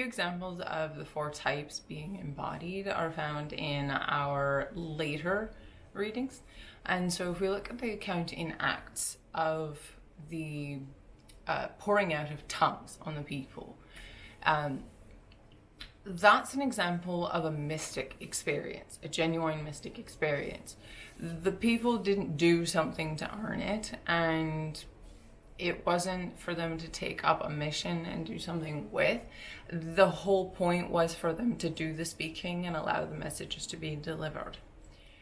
examples of the four types being embodied are found in our later readings. And so if we look at the account in Acts of the pouring out of tongues on the people, that's an example of a mystic experience, a genuine mystic experience. The people didn't do something to earn it, and it wasn't for them to take up a mission and do something with. The whole point was for them to do the speaking and allow the messages to be delivered.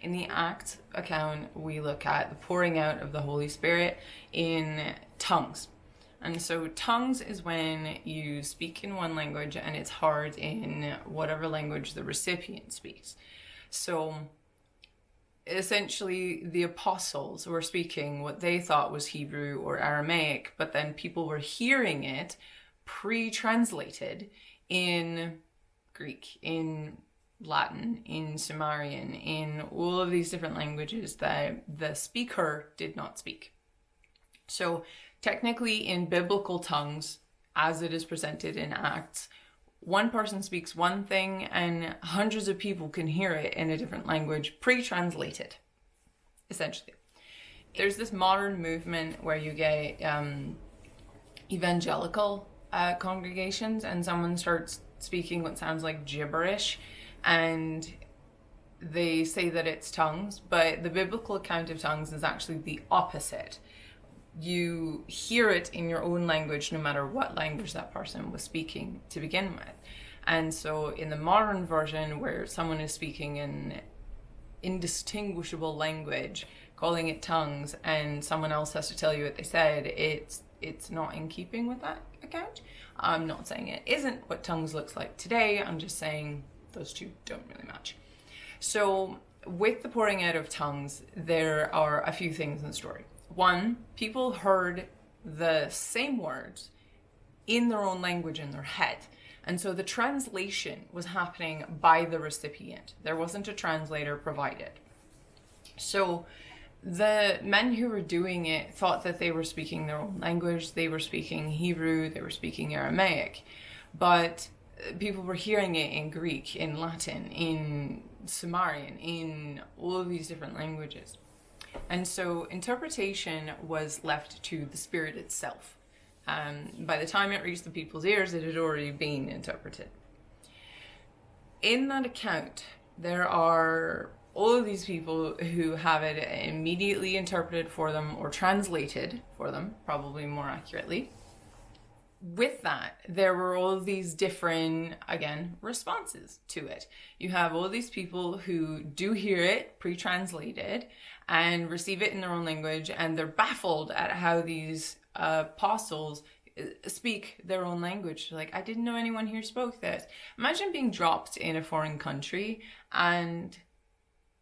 In the Acts account, we look at the pouring out of the Holy Spirit in tongues. And so tongues is when you speak in one language and it's heard in whatever language the recipient speaks. So essentially the apostles were speaking what they thought was Hebrew or Aramaic, but then people were hearing it pre-translated in Greek, in Latin, in Sumerian, in all of these different languages that the speaker did not speak. So technically in biblical tongues, as it is presented in Acts, one person speaks one thing and hundreds of people can hear it in a different language, pre-translated, essentially. There's this modern movement where you get evangelical congregations and someone starts speaking what sounds like gibberish and they say that it's tongues, but the biblical account of tongues is actually the opposite. You hear it in your own language no matter what language that person was speaking to begin with. And so in the modern version where someone is speaking an indistinguishable language, calling it tongues, and someone else has to tell you what they said, it's not in keeping with that account. I'm not saying it isn't what tongues looks like today, I'm just saying those two don't really match. So with the pouring out of tongues, there are a few things in the story. One, people heard the same words in their own language in their head. And so the translation was happening by the recipient. There wasn't a translator provided. So the men who were doing it thought that they were speaking their own language. They were speaking Hebrew, they were speaking Aramaic. But people were hearing it in Greek, in Latin, in Sumerian, in all of these different languages. And so interpretation was left to the Spirit itself. By the time it reached the people's ears, it had already been interpreted. In that account, there are all of these people who have it immediately interpreted for them or translated for them, probably more accurately. With that, there were all of these different, again, responses to it. You have all these people who do hear it pre-translated and receive it in their own language, and they're baffled at how these apostles speak their own language. Like, I didn't know anyone here spoke this. Imagine being dropped in a foreign country and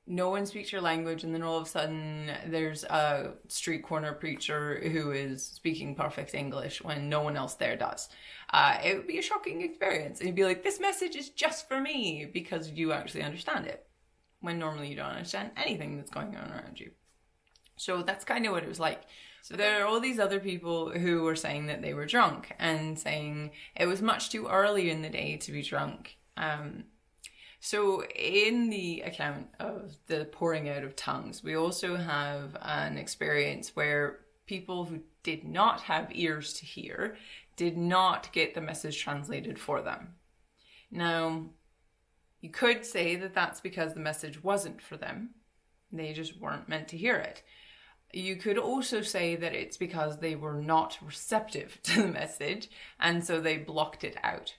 no one speaks your language, and then all of a sudden there's a street corner preacher who is speaking perfect English when no one else there does. It would be a shocking experience. And you'd be like, this message is just for me, because you actually understand it, when normally you don't understand anything that's going on around you. So that's kind of what it was like. So there are all these other people who were saying that they were drunk and saying it was much too early in the day to be drunk. So in the account of the pouring out of tongues, we also have an experience where people who did not have ears to hear did not get the message translated for them. Now, you could say that that's because the message wasn't for them. They just weren't meant to hear it. You could also say that it's because they were not receptive to the message, and so they blocked it out.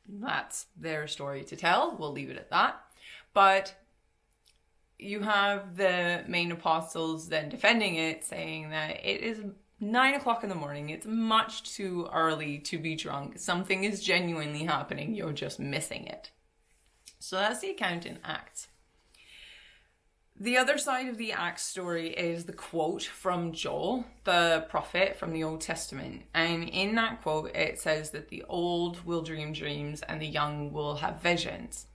That's their story to tell. We'll leave it at that. But you have the main apostles then defending it, saying that it is 9 o'clock in the morning. It's much too early to be drunk. Something is genuinely happening. You're just missing it. So that's the account in Acts. The other side of the Acts story is the quote from Joel, the prophet from the Old Testament. And in that quote, it says that the old will dream dreams and the young will have visions.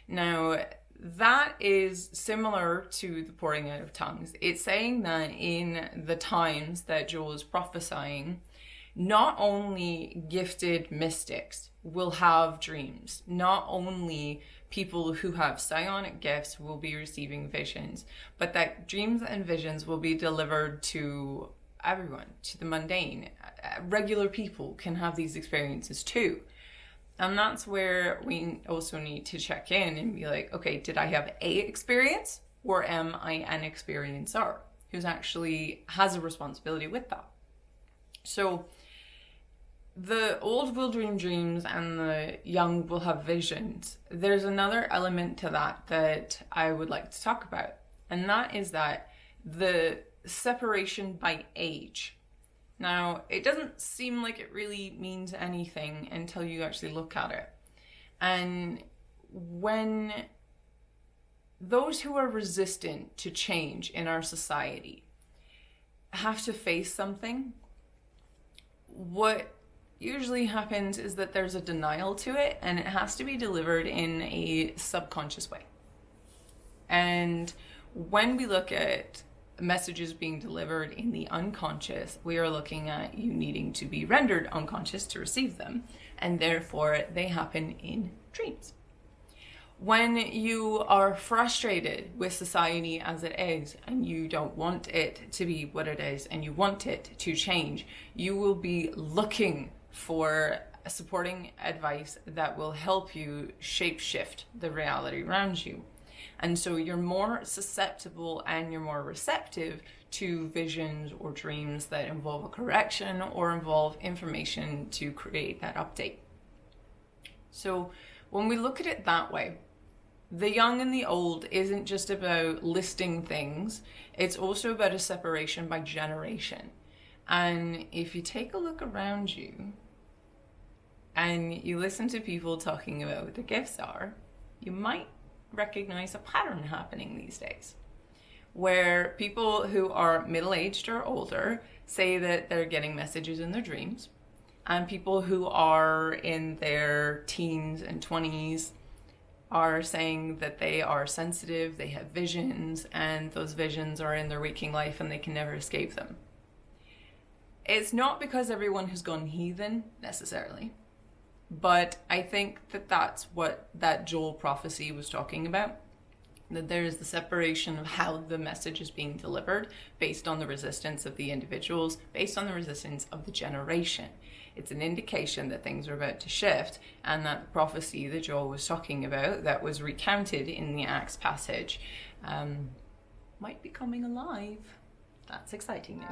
Now, that is similar to the pouring out of tongues. It's saying that in the times that Joel is prophesying, not only gifted mystics will have dreams, not only people who have psionic gifts will be receiving visions, but that dreams and visions will be delivered to everyone, to the mundane. Regular people can have these experiences too. And that's where we also need to check in and be like, okay, did I have a experience, or am I an experiencer who's actually has a responsibility with that? So the old will dream dreams and the young will have visions. There's another element to that I would like to talk about, and that is that the separation by age. Now, it doesn't seem like it really means anything until you actually look at it. And when those who are resistant to change in our society have to face something, what usually happens is that there's a denial to it, and it has to be delivered in a subconscious way. And when we look at messages being delivered in the unconscious, we are looking at you needing to be rendered unconscious to receive them, and therefore they happen in dreams. When you are frustrated with society as it is, and you don't want it to be what it is, and you want it to change, you will be looking for supporting advice that will help you shape-shift the reality around you. And so you're more susceptible and you're more receptive to visions or dreams that involve a correction or involve information to create that update. So when we look at it that way, the young and the old isn't just about listing things, it's also about a separation by generation. And if you take a look around you and you listen to people talking about what their gifts are, you might recognize a pattern happening these days, where people who are middle-aged or older say that they're getting messages in their dreams, and people who are in their teens and 20s are saying that they are sensitive, they have visions, and those visions are in their waking life and they can never escape them. It's not because everyone has gone heathen necessarily, but I think that that's what that Joel prophecy was talking about, that there is the separation of how the message is being delivered based on the resistance of the individuals, based on the resistance of the generation. It's an indication that things are about to shift, and that the prophecy that Joel was talking about that was recounted in the Acts passage might be coming alive. That's exciting news.